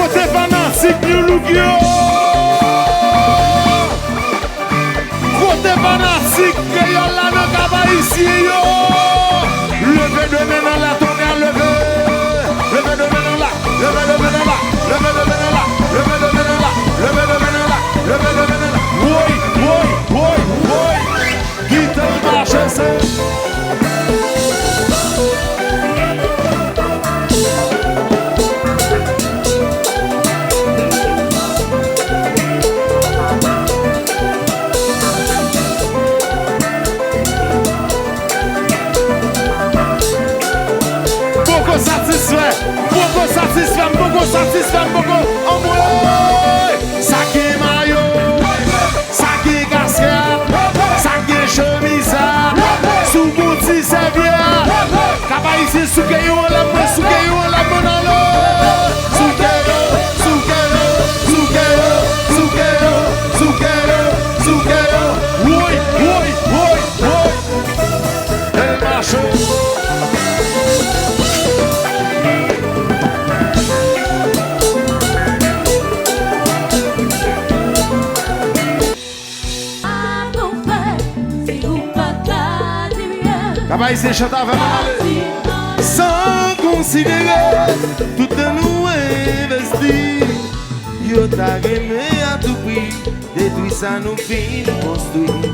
Côté fanatique, New Look yo. Côté fanatique, que yo là dans Kaba ici yo. Levez de main dans la tonnerre, levez. Levez de main dans la, levez de main dans la, levez de main dans la, levez de main dans la, levez de main dans la, levez de main dans la. Oui, oui, oui, oui. Guitare marche, c'est. Satisfait, beaucoup en moi. Saké maillot, saké casquette, saké chemise, sous bouti serviette. Kaba ici souke yo la main, souke yo la main dans l'eau. Souke yo, souke yo, souke yo, souke yo, souke yo, souke yo. Oui, oui, oui, oui. Elle marche. Kaba ici chante avec moi. Sans considérer tout nous investi, yo t'a aimé à tout prix, détruit ça nous fin construit.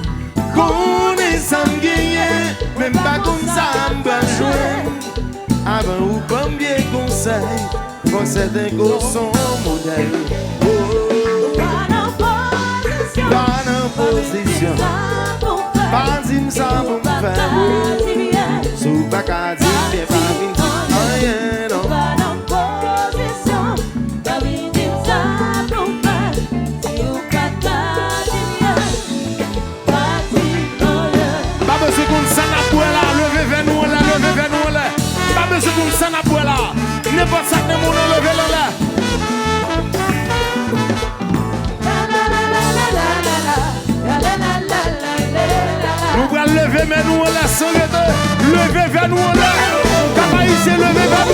Connaissant gagné, même pas comme ça m'ba jouer. Avant ou pas bien conseil, quand certains gosses sont modèles. Pas en position, pas dim ça pour faire. Sou baka di bien pas vin rien non. Pas en position, pas vin ça pour faire. Si ou baka di bien, pas di rien. Pas besoin qu'on s'en là, levez vers nous là, levez vers nous là. Pas besoin qu'on s'en là, n'importe ça que mon lever là là. Nous allons lever mais nous on la s'arrêter. Lever vers nous on la. Kaba ici lever vers nous.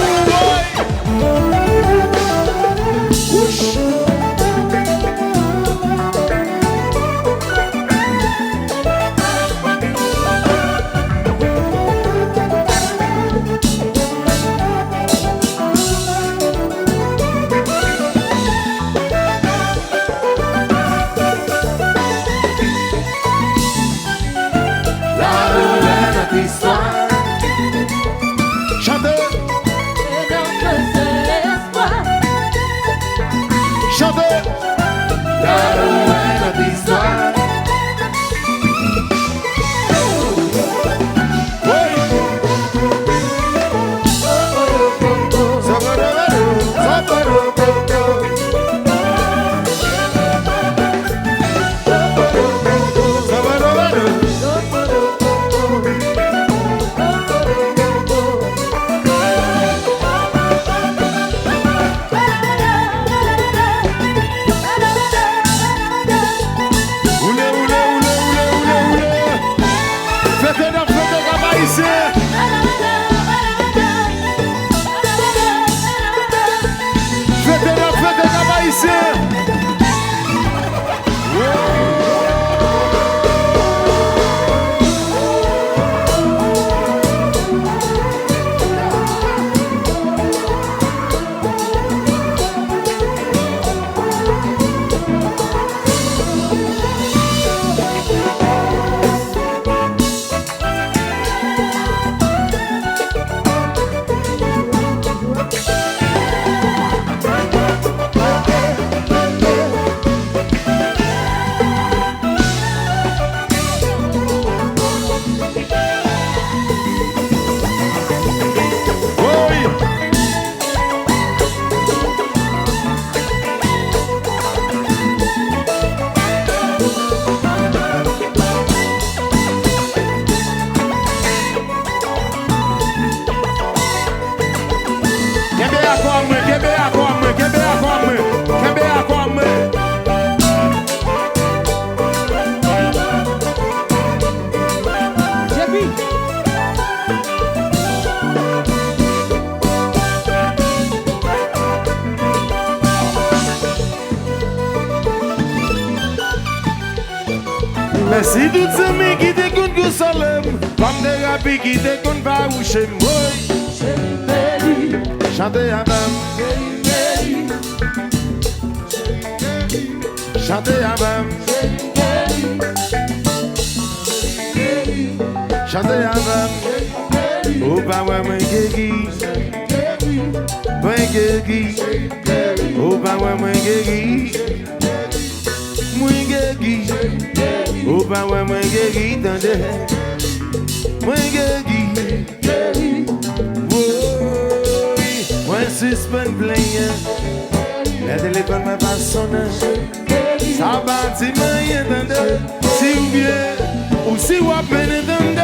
Merci toutes les amis qui t'écoutent que soleil. Comme des rapis qui t'écoutent pas ou chez moi. Chantez avec. Chantez avec. Chantez avec. Oh, bah ouais, moi, Guégui. Moi, Guégui. Oh, bah ouais, moi, Guégui. Moi, Guégui. Oh, bah ouais, moi, Guégui. Tendez. Moi, Guégui. Moi, suspend plein. Le téléphone m'a pas sonné. Ça bâtit moyen d'entendre. Si ou bien, ou si ou à peine d'entendre.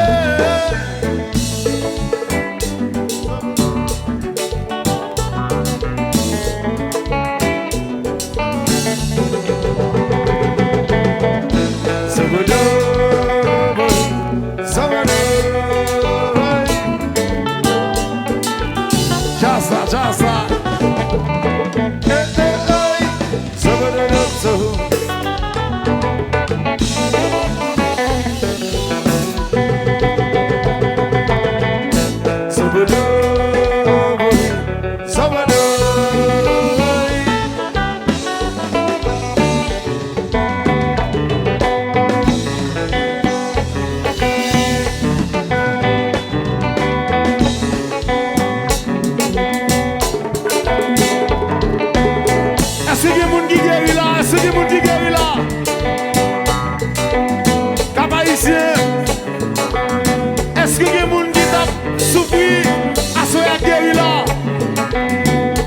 Est-ce que les gens qui t'a souffert à ce guéri là?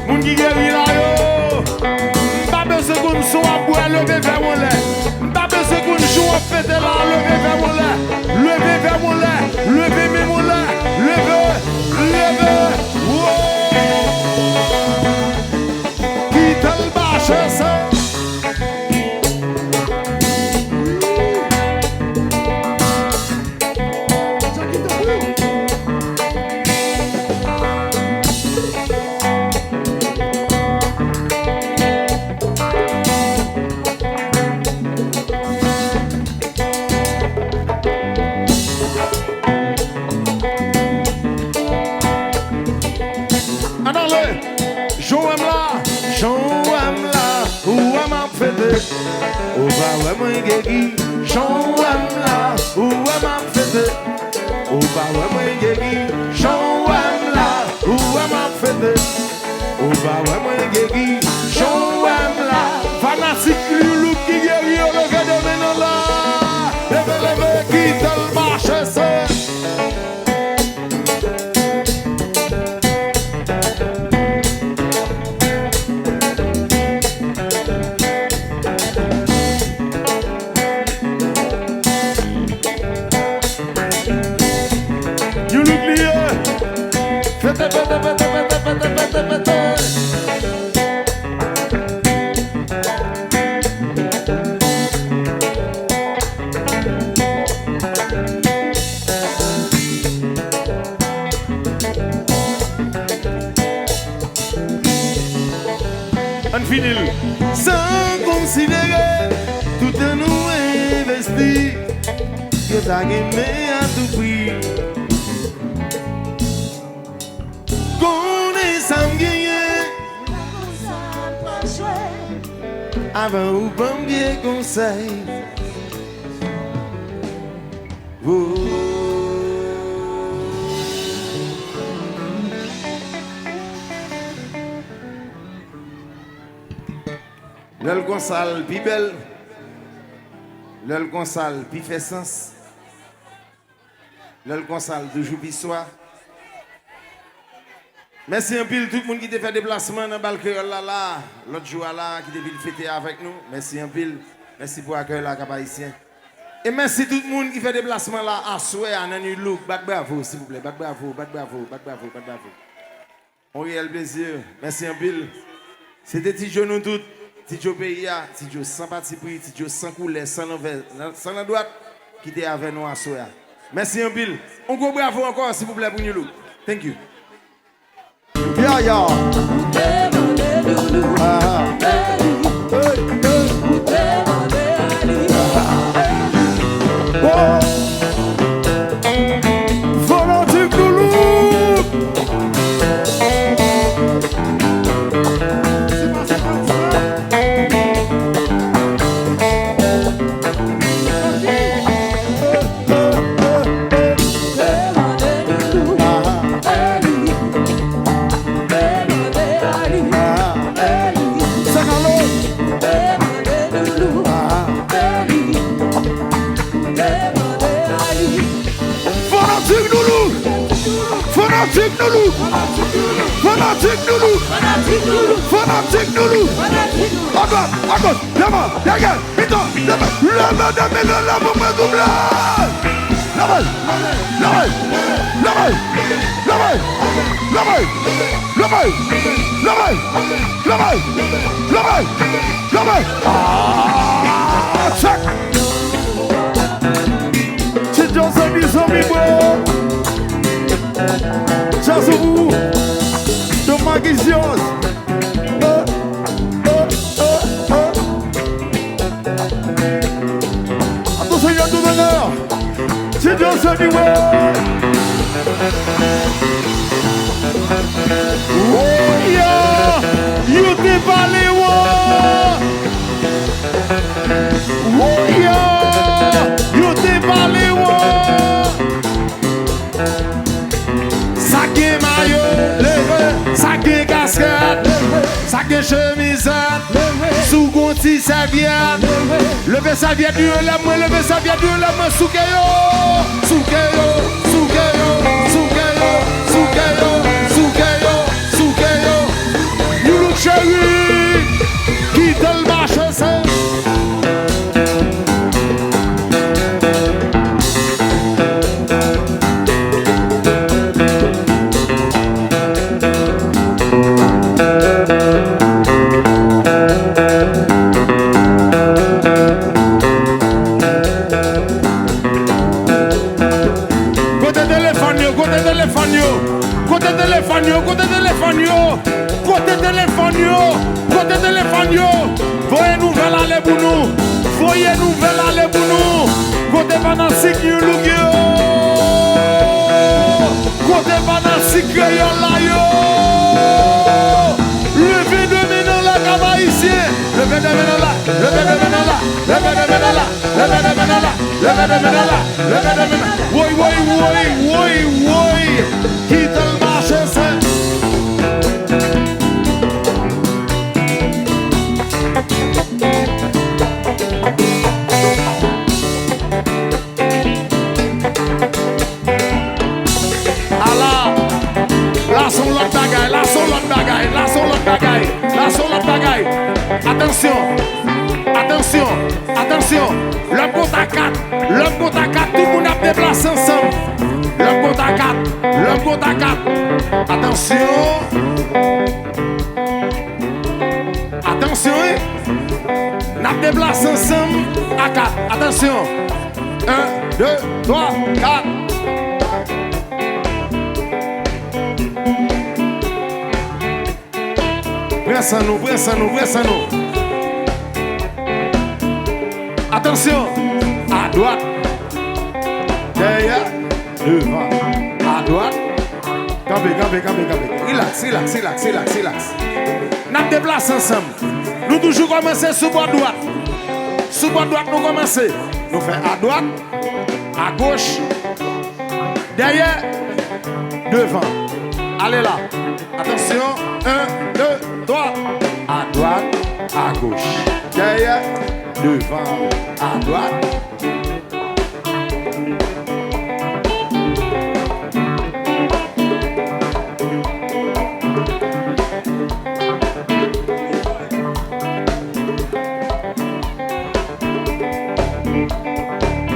Moun qui guéri là yo. Pas besoin qu'on soit à boire, lever vers mon lait. Pas besoin qu'on joue à fête là, lever vers mon lait. Lever vers mon lait, lever mes mon lait. Lever, lever. Qui t'a le bâche ça? Ou bah ouais moi Guégui, j'en aime là. Ou ouais m'a fête. Ou bah ouais moi Guégui, j'en aime là. Ou ouais m'a fête. Ou bah ouais moi Guégui, j'en aime là. Fanatique loulou qui guérit au lever de maintenant là. Leve leve qui te le marche ça. Sans considérer tout un nous investi que t'as aimé à tout prix. Qu'on est sans gagner avant ou bon bien conseil. L'œil consale, puis belle. L'œil consale, puis fait sens. L'œil consale, toujours puis soir. Merci un pile tout le monde qui t'a fait déplacement dans le balcon là, l'autre jour là, qui t'a venu fêter avec nous. Merci un pile. Merci pour l'accueil là, Cap Haïtien. Et merci tout le monde qui fait déplacement là, à souhait, à Nani Look. Back bravo, s'il vous plaît. Back bravo, back bravo, back bravo, back bravo. On réel plaisir. Merci un pile. C'était Tidjo nous tous. Tidjo pays, Tidjo sans parti pris, Tidjo sans couleur, sans l'envers, sans la droite, qui était avec nous à soir. Merci un pile. On go bravo encore, s'il vous plaît, pour nous. Thank you. Yeah, yeah. Fanatique Noulou. Fanatique Noulou. Fanatique Noulou. À gauche, devant, derrière, vite, la check. C'est just a mis on me, bro. Just vous. The mic is yours. Attention, il y a tout d'honneur. C'est just a new world. Oh yeah, you t'es parlé, oh yeah, you t'es parlé, sac maillot, levé, sac casquette, sac chemisette, sous gonti serviette, levé serviette du la main, levé serviette du la main, soukeyo, soukeyo, soukeyo, soukeyo, soukeyo, soukeyo, soukeyo, you look chéri, qui te le marche ça. Côté téléphone, voyez nouvelle aller pour nous. Voyez nouvelle aller pour nous. Côté pendant 6 look yo. Côté pendant 6 crayon là yo. Levez de maintenant là, cava ici. Levez de maintenant là, levez de maintenant là, levez de maintenant là, levez de maintenant là, levez de maintenant là, levez de maintenant là. Oui. Quitte le marché saint. Attention, l'homme compte à 4, tout le monde a déplacé ensemble. L'homme compte à 4, attention, on a déplacé ensemble à 4, attention, 1, 2, 3, 4. Presse-nous. Attention, à droite, derrière, devant, à droite. Campé. Relax. Nous déplaçons ensemble. Nous toujours commencer sous bord droite. Sous bord droite, nous commencer. Nous faisons à droite, à gauche, derrière, devant. Allez là. Attention, 1, 2, 3. À droite, à gauche, derrière, devant, à droite.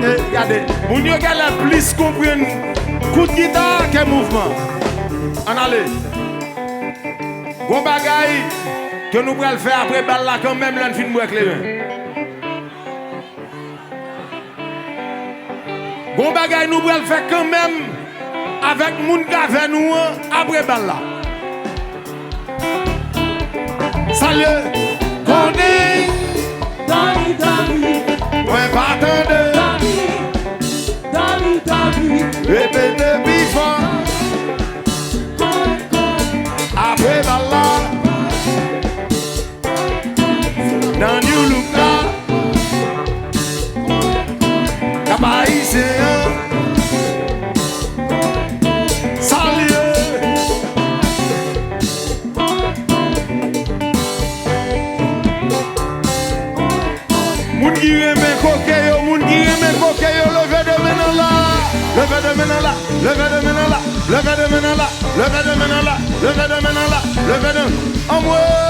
Et regardez, mon Dieu, regardez plus comprendre coup de guitare que mouvement. En allez. Bon bagaille que nous pourrons faire après balle là quand même l'un fin de éclairer. Bon bagaille nous pourrons faire quand même avec moun avec nous après balle là. Salut. Connais. Dani. Ouais, pas Dani. Répétez vivant. Après balle là. Dans New Look là. Cabaïsé. Moun qui aime coquet yo, levez de maintenant là. levez de main là, levez de main là, levez de main là, levez de main là, levez de main là, levez de main là, levez de en moi.